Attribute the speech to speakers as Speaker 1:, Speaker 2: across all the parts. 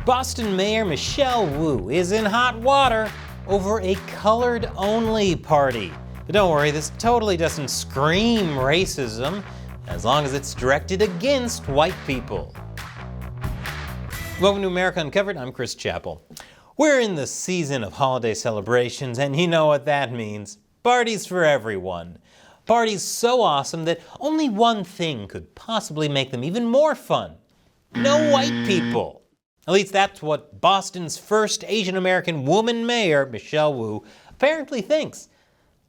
Speaker 1: Boston Mayor Michelle Wu is in hot water over a colored-only party. But don't worry, this totally doesn't scream racism, as long as it's directed against white people. Welcome to America Uncovered, I'm Chris Chappell. We're in the season of holiday celebrations, and you know what that means. Parties for everyone. Parties so awesome that only one thing could possibly make them even more fun. No white people. At least that's what Boston's first Asian American woman mayor, Michelle Wu, apparently thinks.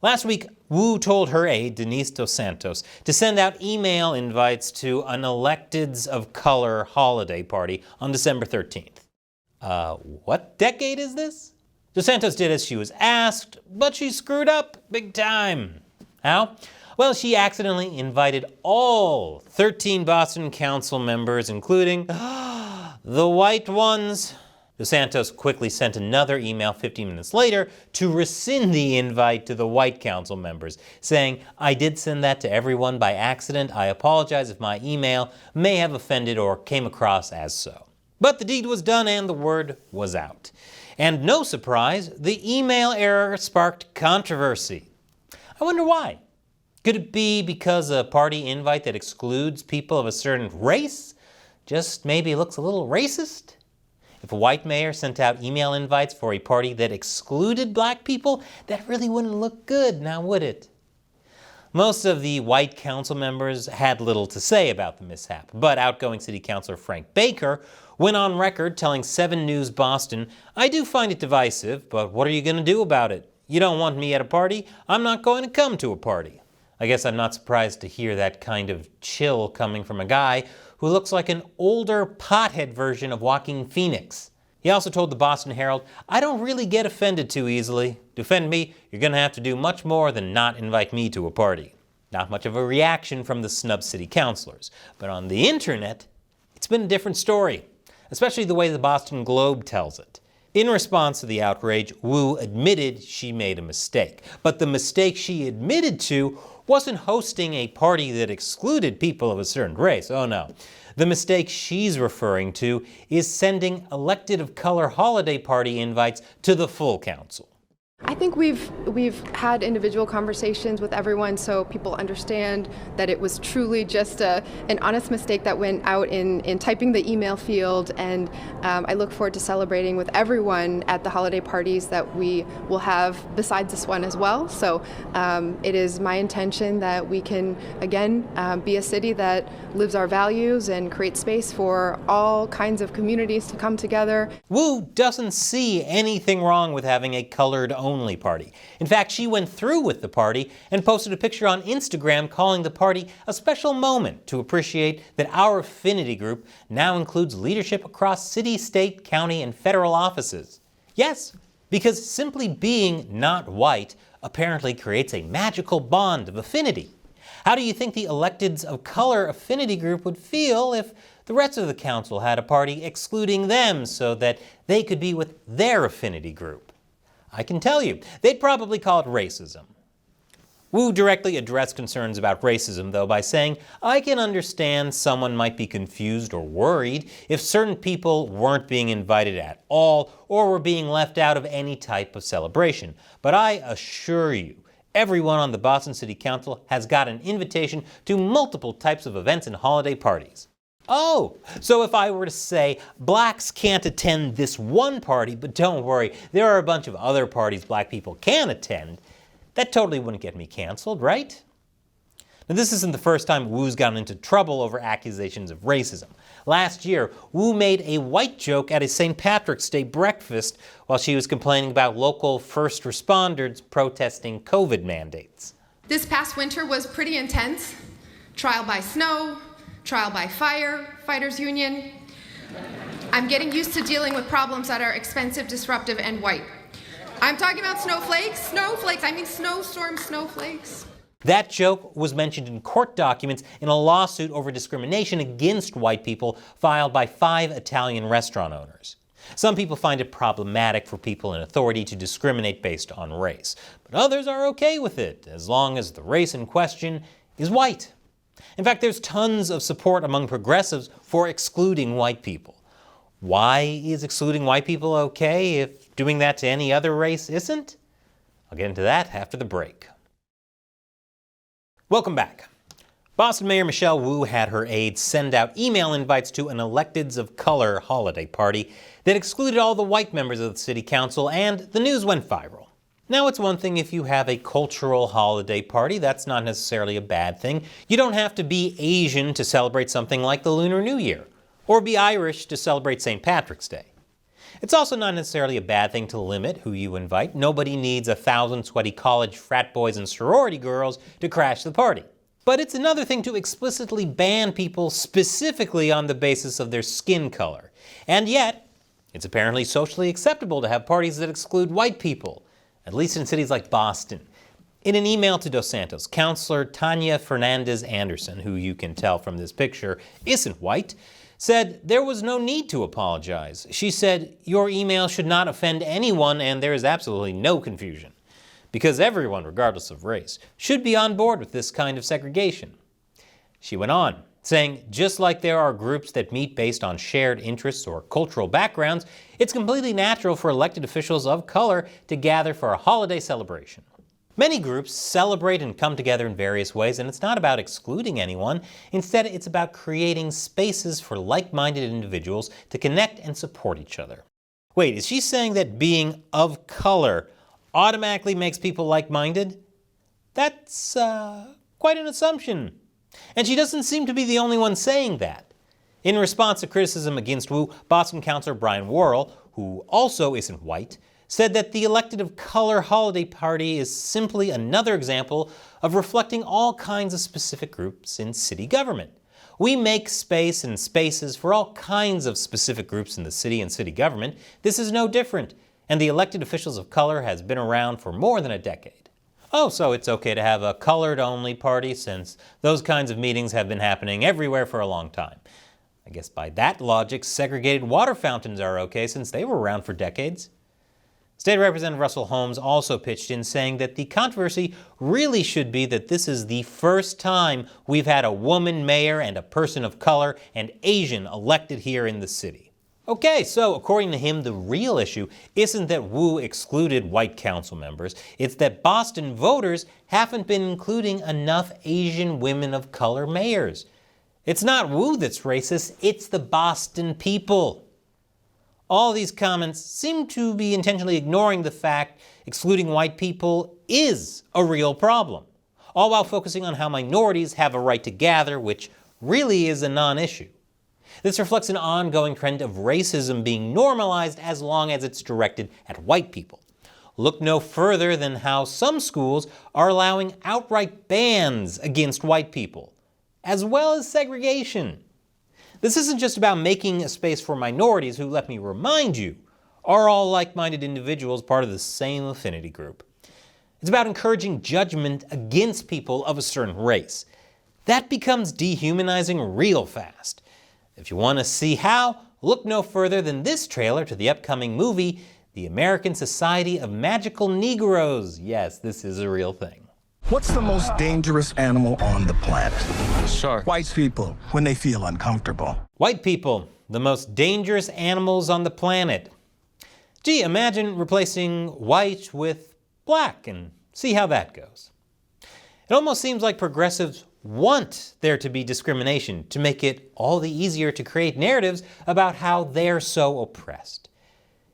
Speaker 1: Last week, Wu told her aide, Denise Dos Santos, to send out email invites to an Electeds of Color holiday party on December 13th. What decade is this? Dos Santos did as she was asked, but she screwed up big time. How? Well, she accidentally invited all 13 Boston council members, including the white ones. Dos Santos quickly sent another email 15 minutes later to rescind the invite to the white council members, saying, "I did send that to everyone by accident. I apologize if my email may have offended or came across as so." But the deed was done and the word was out. And no surprise, the email error sparked controversy. I wonder why. Could it be because a party invite that excludes people of a certain race just maybe looks a little racist? If a white mayor sent out email invites for a party that excluded black people, that really wouldn't look good, now would it? Most of the white council members had little to say about the mishap, but outgoing city councilor Frank Baker went on record telling 7 News Boston, "I do find it divisive, but what are you going to do about it? You don't want me at a party, I'm not going to come to a party." I guess I'm not surprised to hear that kind of chill coming from a guy who looks like an older pothead version of Joaquin Phoenix. He also told the Boston Herald, "I don't really get offended too easily. To offend me, you're going to have to do much more than not invite me to a party." Not much of a reaction from the snub city councilors. But on the internet, it's been a different story, especially the way the Boston Globe tells it. In response to the outrage, Wu admitted she made a mistake. But the mistake she admitted to wasn't hosting a party that excluded people of a certain race. Oh no. The mistake she's referring to is sending elected of color holiday party invites to the full council.
Speaker 2: I think we've had individual conversations with everyone so people understand that it was truly just an honest mistake that went out in typing the email field, and I look forward to celebrating with everyone at the holiday parties that we will have besides this one as well. So it is my intention that we can again be a city that lives our values and create space for all kinds of communities to come together.
Speaker 1: Wu doesn't see anything wrong with having a colored-only party. In fact, she went through with the party and posted a picture on Instagram calling the party a special moment to appreciate that our affinity group now includes leadership across city, state, county, and federal offices. Yes, because simply being not white apparently creates a magical bond of affinity. How do you think the Electeds of Color affinity group would feel if the rest of the council had a party excluding them so that they could be with their affinity group? I can tell you, they'd probably call it racism. Wu directly addressed concerns about racism, though, by saying, "I can understand someone might be confused or worried if certain people weren't being invited at all or were being left out of any type of celebration. But I assure you, everyone on the Boston City Council has got an invitation to multiple types of events and holiday parties." Oh, so if I were to say, blacks can't attend this one party, but don't worry, there are a bunch of other parties black people can attend, that totally wouldn't get me canceled, right? Now, this isn't the first time Wu's gotten into trouble over accusations of racism. Last year, Wu made a white joke at a St. Patrick's Day breakfast while she was complaining about local first responders protesting COVID mandates.
Speaker 3: This past winter was pretty intense. Trial by snow, trial by fire, fighters union. I'm getting used to dealing with problems that are expensive, disruptive, and white. I'm talking about snowflakes, I mean snowstorm snowflakes.
Speaker 1: That joke was mentioned in court documents in a lawsuit over discrimination against white people filed by 5 Italian restaurant owners. Some people find it problematic for people in authority to discriminate based on race, but others are okay with it as long as the race in question is white. In fact, there's tons of support among progressives for excluding white people. Why is excluding white people okay if doing that to any other race isn't? I'll get into that after the break. Welcome back. Boston Mayor Michelle Wu had her aides send out email invites to an Electeds of Color holiday party that excluded all the white members of the city council, and the news went viral. Now, it's one thing if you have a cultural holiday party. That's not necessarily a bad thing. You don't have to be Asian to celebrate something like the Lunar New Year, or be Irish to celebrate St. Patrick's Day. It's also not necessarily a bad thing to limit who you invite. Nobody needs 1,000 sweaty college frat boys and sorority girls to crash the party. But it's another thing to explicitly ban people specifically on the basis of their skin color. And yet, it's apparently socially acceptable to have parties that exclude white people, at least in cities like Boston. In an email to Dos Santos, Councilor Tanya Fernandez Anderson, who you can tell from this picture isn't white, said there was no need to apologize. She said, "Your email should not offend anyone and there is absolutely no confusion, because everyone, regardless of race, should be on board with this kind of segregation." She went on, saying, "Just like there are groups that meet based on shared interests or cultural backgrounds, it's completely natural for elected officials of color to gather for a holiday celebration. Many groups celebrate and come together in various ways, and it's not about excluding anyone. Instead, it's about creating spaces for like-minded individuals to connect and support each other." Wait, is she saying that being of color automatically makes people like-minded? That's quite an assumption. And she doesn't seem to be the only one saying that. In response to criticism against Wu, Boston Councilor Brian Worrell, who also isn't white, said that the Elected of Color holiday party is simply another example of reflecting all kinds of specific groups in city government. We make space and spaces for all kinds of specific groups in the city and city government. This is no different, and the elected officials of color has been around for more than a decade. Oh, so it's okay to have a colored-only party since those kinds of meetings have been happening everywhere for a long time. I guess by that logic, segregated water fountains are okay since they were around for decades. State Representative Russell Holmes also pitched in, saying that the controversy really should be that this is the first time we've had a woman mayor and a person of color and Asian elected here in the city. Okay, so according to him, the real issue isn't that Wu excluded white council members, it's that Boston voters haven't been including enough Asian women of color mayors. It's not Wu that's racist, it's the Boston people. All these comments seem to be intentionally ignoring the fact excluding white people is a real problem, all while focusing on how minorities have a right to gather, which really is a non-issue. This reflects an ongoing trend of racism being normalized as long as it's directed at white people. Look no further than how some schools are allowing outright bans against white people, as well as segregation. This isn't just about making a space for minorities who, let me remind you, are all like-minded individuals part of the same affinity group. It's about encouraging judgment against people of a certain race. That becomes dehumanizing real fast. If you want to see how, look no further than this trailer to the upcoming movie, The American Society of Magical Negroes. Yes, this is a real thing.
Speaker 4: What's the most dangerous animal on the planet?
Speaker 5: Shark.
Speaker 4: White people, when they feel uncomfortable.
Speaker 1: White people, the most dangerous animals on the planet. Gee, imagine replacing white with black and see how that goes. It almost seems like progressives want there to be discrimination to make it all the easier to create narratives about how they're so oppressed.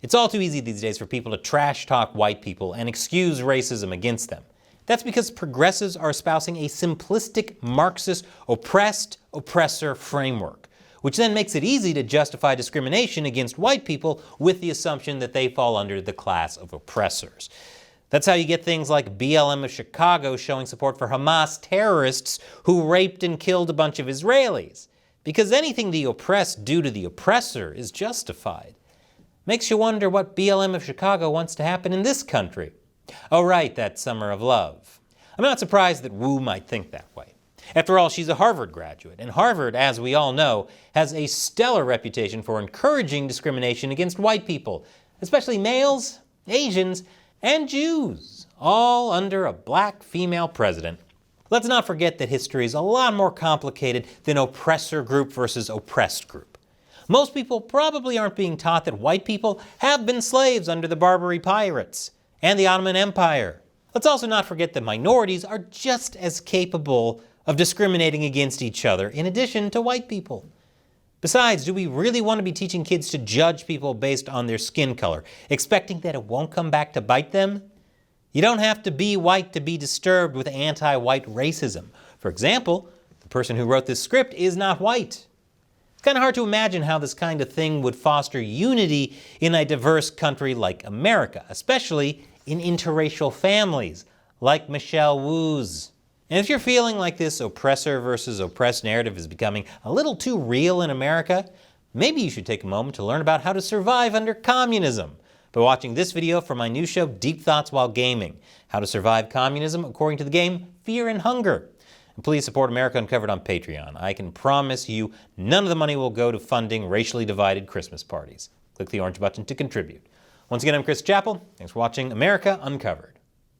Speaker 1: It's all too easy these days for people to trash talk white people and excuse racism against them. That's because progressives are espousing a simplistic Marxist oppressor framework, which then makes it easy to justify discrimination against white people with the assumption that they fall under the class of oppressors. That's how you get things like BLM of Chicago showing support for Hamas terrorists who raped and killed a bunch of Israelis. Because anything the oppressed do to the oppressor is justified. Makes you wonder what BLM of Chicago wants to happen in this country. Oh right, that summer of love. I'm not surprised that Wu might think that way. After all, she's a Harvard graduate, and Harvard, as we all know, has a stellar reputation for encouraging discrimination against white people, especially males, Asians, and Jews, all under a black female president. Let's not forget that history is a lot more complicated than oppressor group versus oppressed group. Most people probably aren't being taught that white people have been slaves under the Barbary pirates and the Ottoman Empire. Let's also not forget that minorities are just as capable of discriminating against each other in addition to white people. Besides, do we really want to be teaching kids to judge people based on their skin color, expecting that it won't come back to bite them? You don't have to be white to be disturbed with anti-white racism. For example, the person who wrote this script is not white. It's kind of hard to imagine how this kind of thing would foster unity in a diverse country like America, especially in interracial families, like Michelle Wu's. And if you're feeling like this oppressor versus oppressed narrative is becoming a little too real in America, maybe you should take a moment to learn about how to survive under communism by watching this video from my new show, Deep Thoughts While Gaming, How to Survive Communism According to the Game Fear and Hunger. And please support America Uncovered on Patreon. I can promise you none of the money will go to funding racially divided Christmas parties. Click the orange button to contribute. Once again, I'm Chris Chappell. Thanks for watching America Uncovered.